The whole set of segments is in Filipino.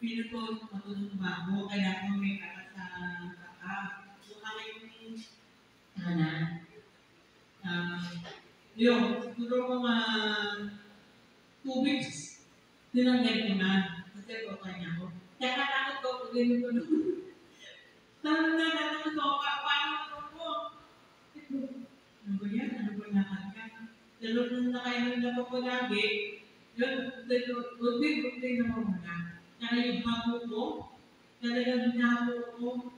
pinutol matulong bago, kaya ako may kakat sa so aking yun, siguro mga 2 weeks, tinanggal ko na. Kasi okay na ako. Kaya katakot ko, pag ganun ko doon. Tanong na, natakot ko, paano ako? Ano ba yan? Ano ba lakad ka? Lalo nung nakainom na ko lagi, yun, buti naman muna. Kaya yung habo ko, talagang habo ko,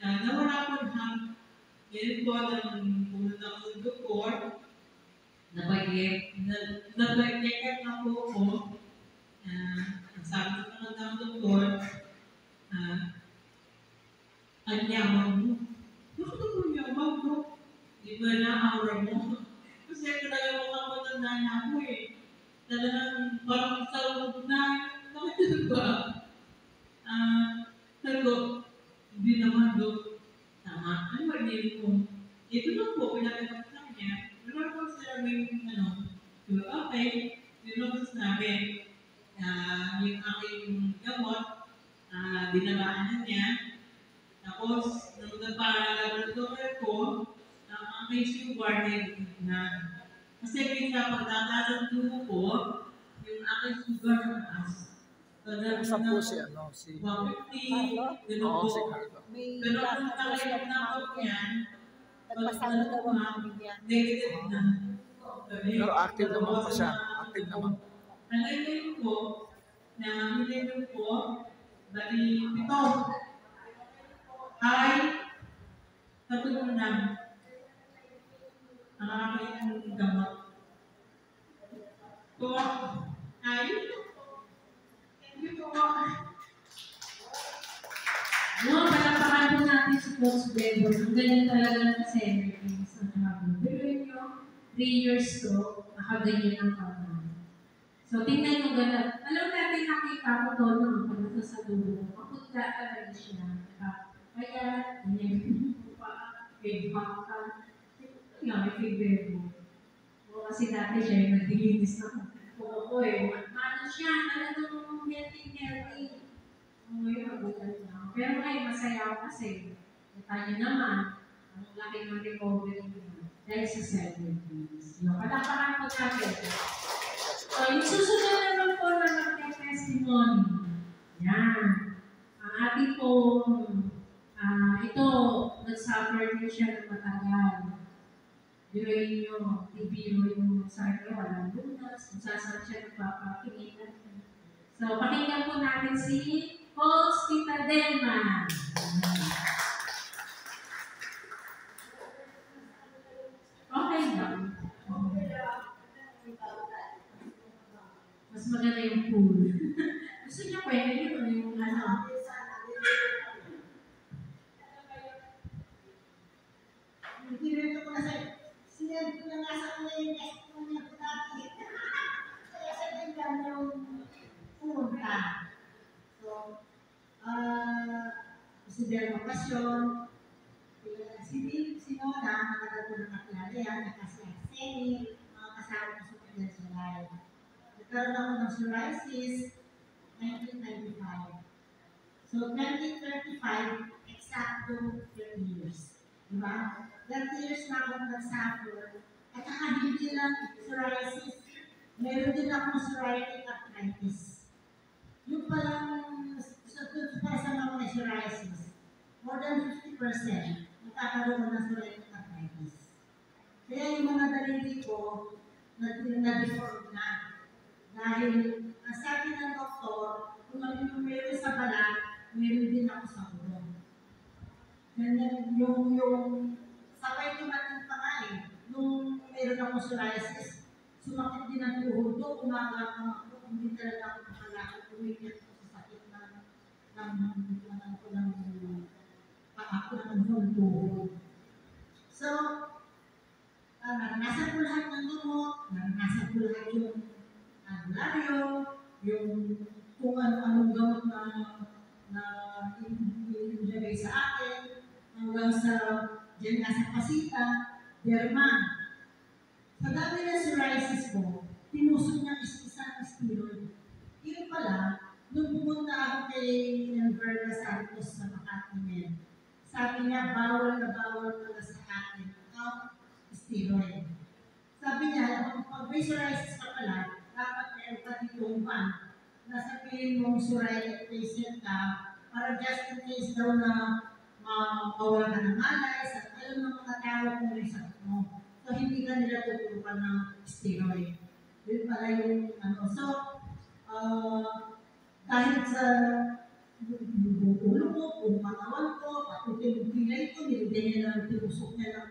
nawala ko ng habo. Ngayon po, nang pumunta ko sa doktor, napag-check na po ko, ang sabi ko ng doktor, ang yaman mo. Bakit ako yaman mo? Di ba na aura mo? Kasi talaga mga matanda na ako eh. Talagang parang sa loob na, bakit ito ba? Sago, hindi naman do. Tama, ano ba din mo? Ito lang po, pinagkakap lang niya. Wala po sinabing, okay, yun lang po sinabi. Yung aking gamot, binabaan na niya. Tapos, nung nagpa-laboratory ko, ang aking sugar na. Kasi minsan, pagtataas ang dugo ko, yung aking sugar na mataas. Sa po si ano, si 150, gano'n po. Pero kung nakainom na ako yan, nagpasama daw ang pamilya. Negative na. Pero active naman pa siya. Active naman. Ang ngayon ko, na minimum ko, bali ito. Ay, katulong lang. Ang aking gamot. Ito, ay, No, palapakan po natin si Coach Bebo. Ang ganyan talaga ng celebrities. Ang habang bilhin nyo, 3 years to, nakaganyan ang kawan. So, tingnan nyo gano'n. Alam natin nakita ko to nung pag ito sa dulo. Mapunta talaga siya. Kaya, ganyan po pa, feedback ka. May feedback mo. O kasi dati siya yung nagdilinis na po eh. Ano siya, talagang healthy. Ngayon, mabutan na. Pero ngayon, masaya ako kasi. Kita niyo naman, ang laki ng recovery niya. Dahil sa celebrities. Patapakan po natin. So, yung susunod naman po na mag-testimony. Yan. Ang ating pong, ito, nag-suffer din siya ng matagal. Biruin nyo, ibiro yung sabi ko, walang lunas, kung sasaan siya nagpapakingin. So, pakinggan po natin si Coach Tita Delma. Okay lang. Mas maganda yung pool. Gusto niya pwede yun yung ano. Pinirito ko na sa'yo. Sinend ko na nasa ko na yung testimony ko dati. Kaya sa ganyan yung pumunta. So, si Del Ocasyon, si Nona, matagal ko nakakilala yan, kasi Seni, mga kasama ko sa Presidential Life. Nagkaroon ako ng psoriasis, 1995. So, 2035, exacto 30 years. Diba? 30 years na akong nag-suffer. At saka hindi lang psoriasis, meron din akong psoriatic arthritis. Yung palang, para sa mga may psoriasis, more than 50% nagkakaroon ng psoriatic arthritis. Kaya yung mga daliri ko, na-deform na. Dahil, ang sabi ng doktor, kung ano meron sa balat, meron din ako sa ulo. Yung sabay tumating pa nga eh, nung meron akong psoriasis, sumakit din ang tuhod ko, umagalakang ako, hindi talaga ako makalakot, tumigil ako sa sakit ng paako ng tuhod. So, naranasan ko lahat ng lumot, naranasan ko lahat yung albularyo, yung kung ano-anong gamot na inilagay sa akin, hanggang sa dyan nga sa Pasita, derma. Sa dami ng psoriasis ko, tinusok niya isang steroid. Yun pala, nung pumunta ako sabi niya, bawal na sa atin ang steroid. Sabi niya, pag may psoriasis ka pala, dapat meron ka ditong ban. Nasabihin mong psoriatic patient ka, para just in case daw na mawala ka ng alay, sa alam ng mga tao kung may sakit mo. So, hindi ka nila tuturukan ng steroid. Yun pala yung ano. So, dahil sa ulo ko, kung katawan ko, patutin yung kilay ko, nilagyan niya ng tinusok niya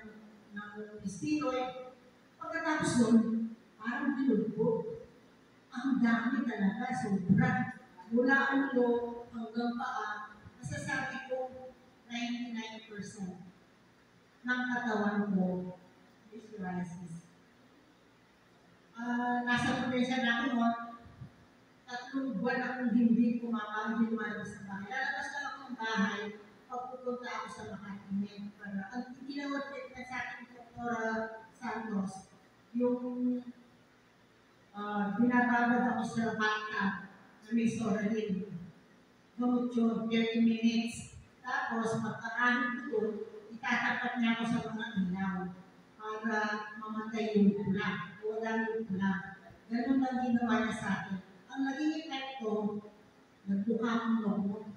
ng steroid. Pagkatapos doon, parang bilugbo. Ang dami talaga, sobra. Mula ulo hanggang paa, masasabi ko 99% ng katawan ko is psoriasis. Nasa probinsya natin mo, 3 buwan akong hindi lumalabas sa bahay. Lalabas lang ako ng bahay, pagpupunta ako sa Makati. Ang ginawag na sa akin Dr. Santos, yung binababad ako sa bathtub na may sorahin. Gamot yun, 30 minutes. Tapos, magkakaroon doon, itatapat niya ako sa mga ilaw para mamatay yung pula. Wala yung pula. Ganun lang ginawa niya sa akin. Ang naging epekto, nagbuka akong loob.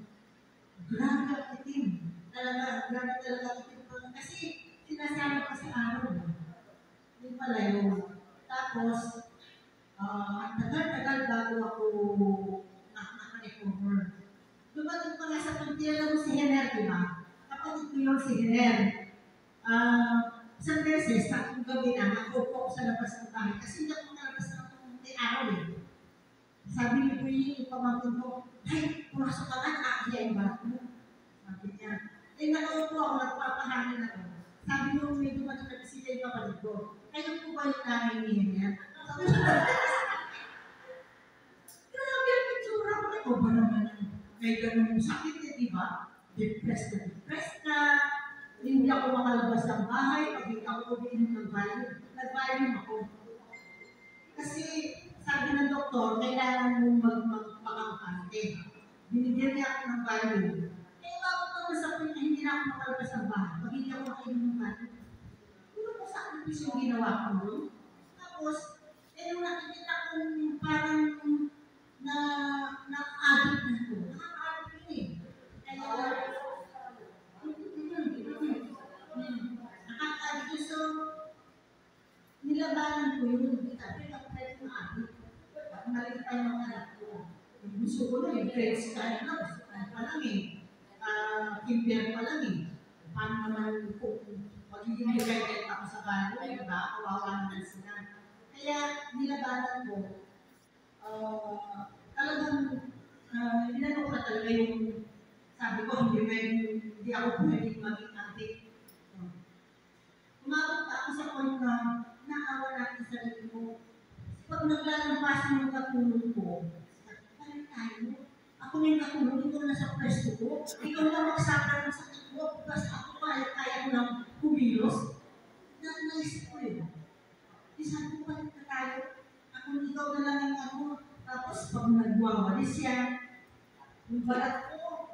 Grabe ang itim. Grabe talaga ang itim. Kasi, sinasama ko sa araw. Hindi pala yun. Tapos, ang tagal-tagal bago ako naka-recover. Dumating pa nga sa pagtira mo si Hener, di ba? Kapatid ko yung si Hener. Isang beses, tatlong gabi na, nakupo ko sa labas ng bahay. Kasi hindi ako nakalabas ng araw eh. Sabi ni po yung pamangkin ko, ay, pumasok ka nga, nakakiyain ba ako? Sabi niya. Eh, nakaupo ako, nagpapahangin ako. Sabi nung may dumating na sila yung kapatid ko, kayo po ba yung nanay ni Hener? Sabi niya, grabe ang itsura ko. Ikaw ba naman may ganun sakit eh, di ba? Depressed ka. Hindi ako makalabas ng bahay. Pag hindi ako umiinom ng valium, nag-valium ako. Kasi sabi ng doktor, kailangan mong magpakangkante. Binigyan niya ako ng valium. Eh, bakit naman sa akin na hindi na ako makalabas ng bahay? Pag hindi ako makainom ng valium. Puro ko sa akin yung ginawa ko doon. Tapos, nung nakikita kong parang na-addict na ito. Nakaka-addict yun eh. Nakaka-addict yun. So, nilabanan ko yun. Sabi, ako pwede ma-addict. Maliit pa yung anak ko. Gusto ko na yung friends ka na. Gusto ko pa lang eh. Kimber pa lang eh. Paano naman kung magiging dependent ako sa balo, diba? Kawawa naman sila. Kaya nilabanan ko, talagang inano ko na talaga yung sabi ko, hindi ako pwedeng maging addict. Umabot pa ako sa point na naawa natin sa sarili ko. Pag naglalampasan yung katulong ko, paano tayo? Ako yung katulong, ikaw na sa pwesto ko. Ikaw na magsakar ng sakit ko. Kasi ako kaya ko ng kumilos. Naisip ko yun. Sabi ko palit na tayo. Ako ikaw na lang ang ako. Tapos pag nagwawalis siya, yung balat ko,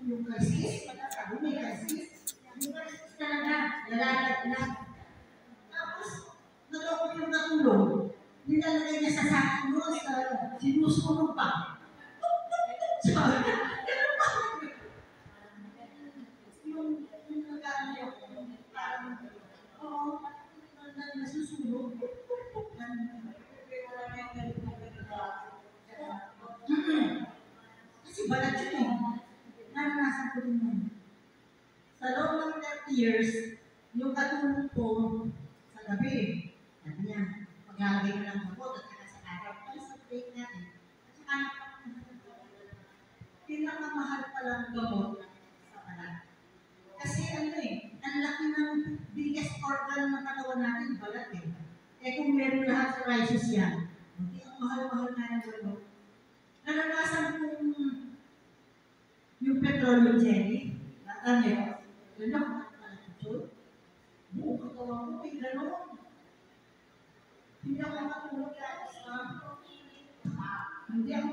yung crisis, sabi may crisis, yung crisis talaga, lalalat lang. Tapos, naloko yung natulong, nilalagay niya sa sakin mo, sinusunod pa. Sabi, ganun pa. Yung nagkano yung parang, oo, nasusunod. Kasi balat yun eh. Naranasan ko din yun. Sa loob ng 30 years, yung katulong ko sa gabi, sabi niya, maglalagay ko ng gamot at saka sa araw, ay sa break natin. At saka pinakamahal palang gamot sa balat. Kasi ano eh, ang laki ng biggest organ ng katawan natin, balat eh. Eh kung meron lahat sa crisis yan, hindi ang mahal-mahal na ng gamot. Naranasan kong yung petroleum jelly, ano yun ako, buong katawan ko, may gano'n. Hindi ako makatulog yan. Hindi ako